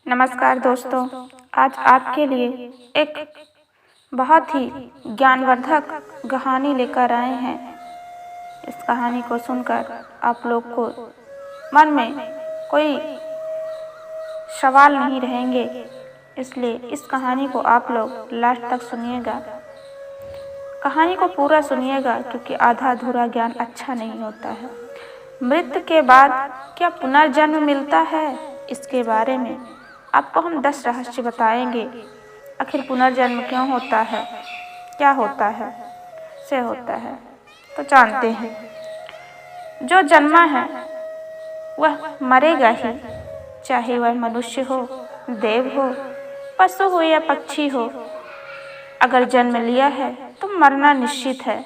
नमस्कार दोस्तों, आज आपके लिए एक बहुत ही ज्ञानवर्धक कहानी लेकर आए हैं। इस कहानी को सुनकर आप लोग को मन में कोई सवाल नहीं रहेंगे, इसलिए इस कहानी को आप लोग लास्ट तक सुनिएगा। कहानी को पूरा सुनिएगा क्योंकि आधा अधूरा ज्ञान अच्छा नहीं होता है। मृत्यु के बाद क्या पुनर्जन्म मिलता है, इसके बारे में आपको हम 10 रहस्य बताएंगे। आखिर पुनर्जन्म क्यों होता है, क्या होता है, से होता है, तो जानते हैं। जो जन्मा है वह मरेगा ही, चाहे वह मनुष्य हो, देव हो, पशु हो या पक्षी हो। अगर जन्म लिया है तो मरना निश्चित है।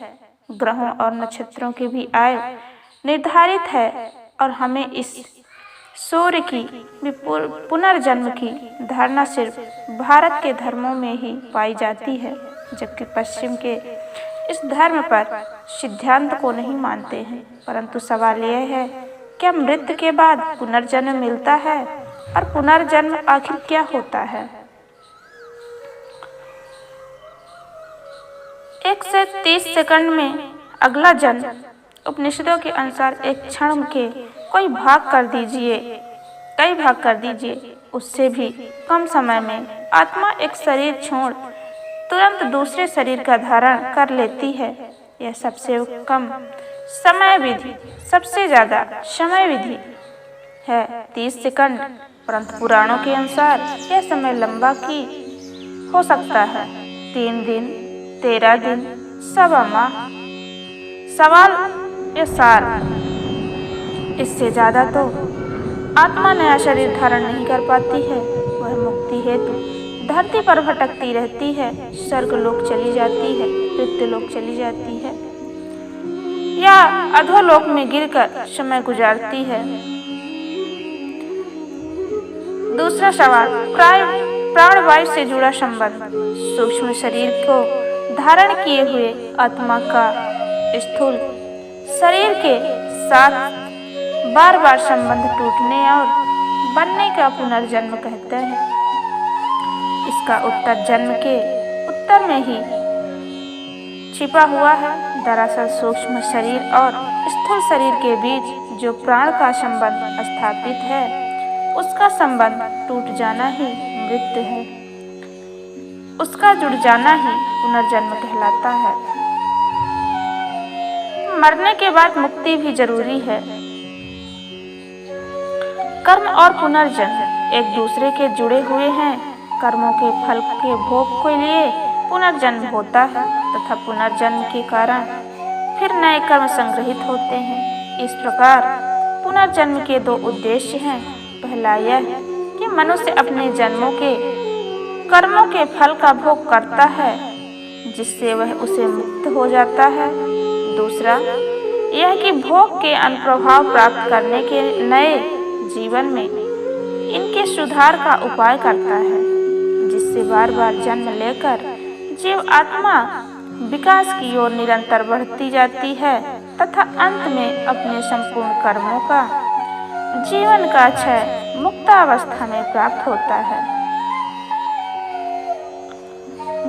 ग्रहों और नक्षत्रों की भी आयु निर्धारित है और हमें इस सूर्य की पुनर्जन्म की धारणा सिर्फ भारत के धर्मों में ही पाई जाती है, जबकि पश्चिम के इस धर्म पर सिद्धांत को नहीं मानते हैं। परंतु सवाल यह है, क्या मृत्यु के बाद पुनर्जन्म मिलता है और पुनर्जन्म आखिर क्या होता है? 1 से 30 सेकंड में अगला जन्म। उपनिषदों के अनुसार एक क्षण के कई भाग कर दीजिए, उससे भी कम समय में आत्मा एक शरीर छोड़ तुरंत दूसरे शरीर का धारण कर लेती है। यह सबसे कम समय विधि, सबसे ज्यादा समय विधि है 30 सेकंड, परंतु पुराणों के अनुसार यह समय लंबा की हो सकता है, 3 दिन, 13 दिन, सवा माह। सवाल या सार, इससे ज्यादा तो आत्मा नया शरीर धारण नहीं कर पाती है। वह मुक्ति हेतु धरती पर भटकती रहती है, स्वर्ग लोक चली जाती है, मृत्यु लोक चली जाती है या अधोलोक में गिरकर समय गुजारती है। दूसरा सवाल, प्राणवायु से जुड़ा संबंध। सूक्ष्म शरीर को धारण किए हुए आत्मा का स्थूल शरीर के साथ बार बार संबंध टूटने और बनने का पुनर्जन्म कहते हैं। इसका उत्तर जन्म के उत्तर में ही छिपा हुआ है। दरअसल सूक्ष्म शरीर और स्थूल शरीर के बीच जो प्राण का संबंध स्थापित है, उसका संबंध टूट जाना ही मृत्यु है। उसका जुड़ जाना ही पुनर्जन्म कहलाता है। मरने के बाद मुक्ति भी जरूरी है। कर्म और पुनर्जन्म एक दूसरे के जुड़े हुए हैं। कर्मों के फल के भोग के लिए पुनर्जन्म होता है तथा पुनर्जन्म के कारण फिर नए कर्म संग्रहित होते हैं। इस प्रकार पुनर्जन्म के 2 उद्देश्य हैं। पहला यह कि मनुष्य अपने जन्मों के कर्मों के फल का भोग करता है, जिससे वह उसे मुक्त हो जाता है। दूसरा यह कि भोग के अनुप्रभाव प्राप्त करने के नए जीवन में इनके सुधार का उपाय करता है, जिससे बार बार जन्म लेकर जीव आत्मा विकास की ओर निरंतर बढ़ती जाती है तथा अंत में अपने संपूर्ण कर्मों का जीवन का क्षय मुक्तावस्था में प्राप्त होता है।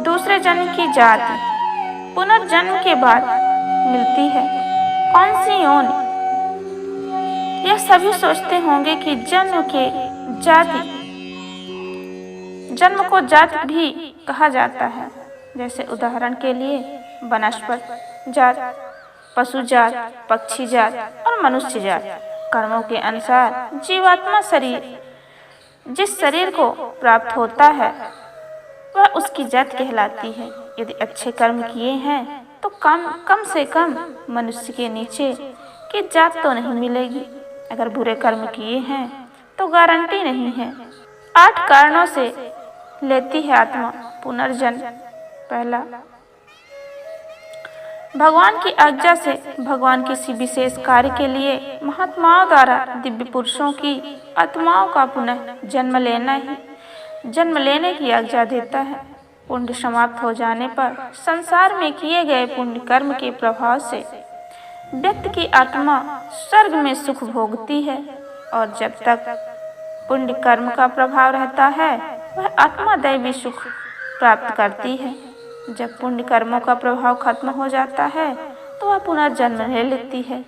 दूसरे जन्म की जाति पुनर्जन्म के बाद मिलती है। कौन सी योनि? यह सभी सोचते होंगे कि जन्म को जाति भी कहा जाता है। जैसे उदाहरण के लिए वनस्पत जात, पशु जात, पक्षी जात और मनुष्य जात। कर्मों के अनुसार जीवात्मा जिस शरीर को प्राप्त होता है वह उसकी जात कहलाती है। यदि अच्छे कर्म किए हैं तो कम से कम मनुष्य के नीचे की जात तो नहीं मिलेगी। अगर बुरे कर्म किए हैं तो गारंटी नहीं है। 8 कारणों से लेती है आत्मा पुनर्जन्म। पहला, भगवान की आज्ञा से भगवान किसी विशेष कार्य के लिए महात्माओं द्वारा दिव्य पुरुषों की आत्माओं का पुनः जन्म लेने की आज्ञा देता है। पुण्य समाप्त हो जाने पर संसार में किए गए पुण्य कर्म के प्रभाव से व्यक्ति की आत्मा स्वर्ग में सुख भोगती है और जब तक पुण्य कर्म का प्रभाव रहता है वह आत्मा दैवी सुख प्राप्त करती है। जब पुण्य कर्मों का प्रभाव खत्म हो जाता है तो वह पुनर्जन्म ले लेती है।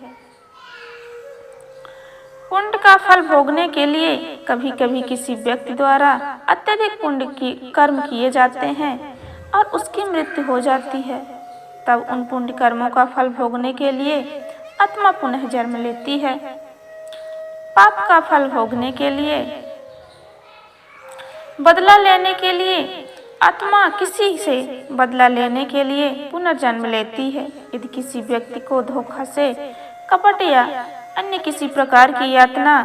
पुण्य का फल भोगने के लिए कभी कभी किसी व्यक्ति द्वारा अत्यधिक पुण्य की कर्म किए जाते हैं और उसकी मृत्यु हो जाती है। तब उन पुण्य कर्मों का फल भोगने के लिए आत्मा पुनः जन्म लेती है। पाप का फल भोगने के लिए बदला लेने के लिए आत्मा किसी से बदला लेने के लिए पुनर्जन्म लेती है। यदि किसी व्यक्ति को धोखा से, कपट या अन्य किसी प्रकार की यातना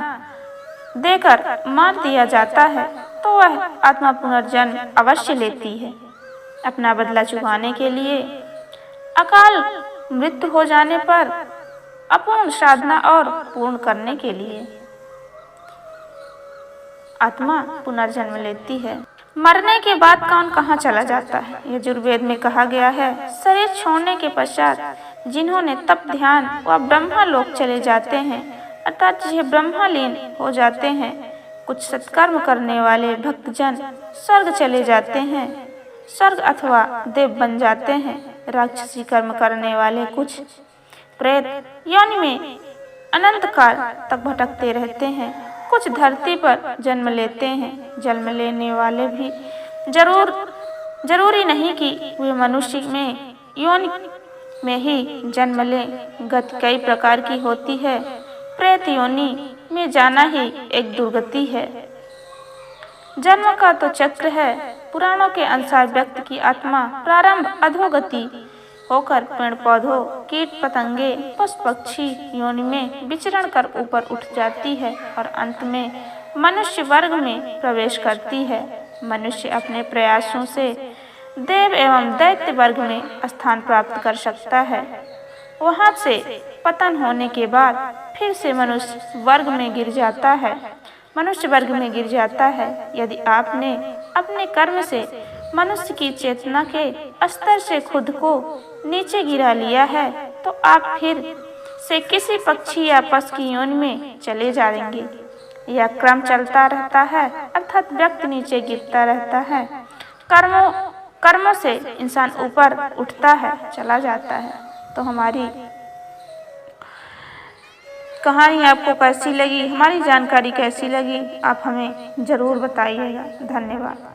देकर मार दिया जाता है तो वह आत्मा पुनर्जन्म अवश्य लेती है। अपना बदला चुकाने के लिए अकाल मृत्यु हो जाने पर अपूर्ण साधना और पूर्ण करने के लिए आत्मा पुनर्जन्म लेती है। मरने के बाद कौन कहाँ चला जाता है? यजुर्वेद में कहा गया है, शरीर छोड़ने के पश्चात जिन्होंने तप ध्यान व ब्रह्मा लोक चले जाते हैं, अर्थात यह ब्रह्मलीन हो जाते हैं। कुछ सत्कर्म करने वाले भक्तजन स्वर्ग चले जाते हैं, स्वर्ग अथवा देव बन जाते हैं। राक्षसी कर्म करने वाले कुछ प्रेत योनि में अनंत काल तक भटकते रहते हैं। कुछ धरती पर जन्म लेते हैं। जन्म लेने वाले भी जरूरी नहीं कि वे मनुष्य में योनि में ही जन्म लें। गति कई प्रकार की होती है। प्रेत योनि में जाना ही एक दुर्गति है। जन्म का तो चक्र है। पुराणों के अनुसार व्यक्ति की आत्मा प्रारंभ अधोगति होकर पेड़ पौधों, कीट पतंगे, पशु पक्षी योनि में विचरण कर ऊपर उठ जाती है और अंत में मनुष्य वर्ग में प्रवेश करती है। मनुष्य अपने प्रयासों से देव एवं दैत्य वर्ग में स्थान प्राप्त कर सकता है। वहां से पतन होने के बाद फिर से मनुष्य वर्ग में गिर जाता है। यदि आपने अपने कर्म से मनुष्य की चेतना के स्तर से खुद को नीचे गिरा लिया है तो आप फिर से किसी पक्षी या पशु की योनि में चले जाएंगे। यह क्रम चलता रहता है, अर्थात व्यक्ति नीचे गिरता रहता है। कर्मों से इंसान ऊपर उठता है, चला जाता है। तो हमारी कहानी आपको कैसी लगी, हमारी जानकारी कैसी लगी, आप हमें ज़रूर बताइएगा। धन्यवाद।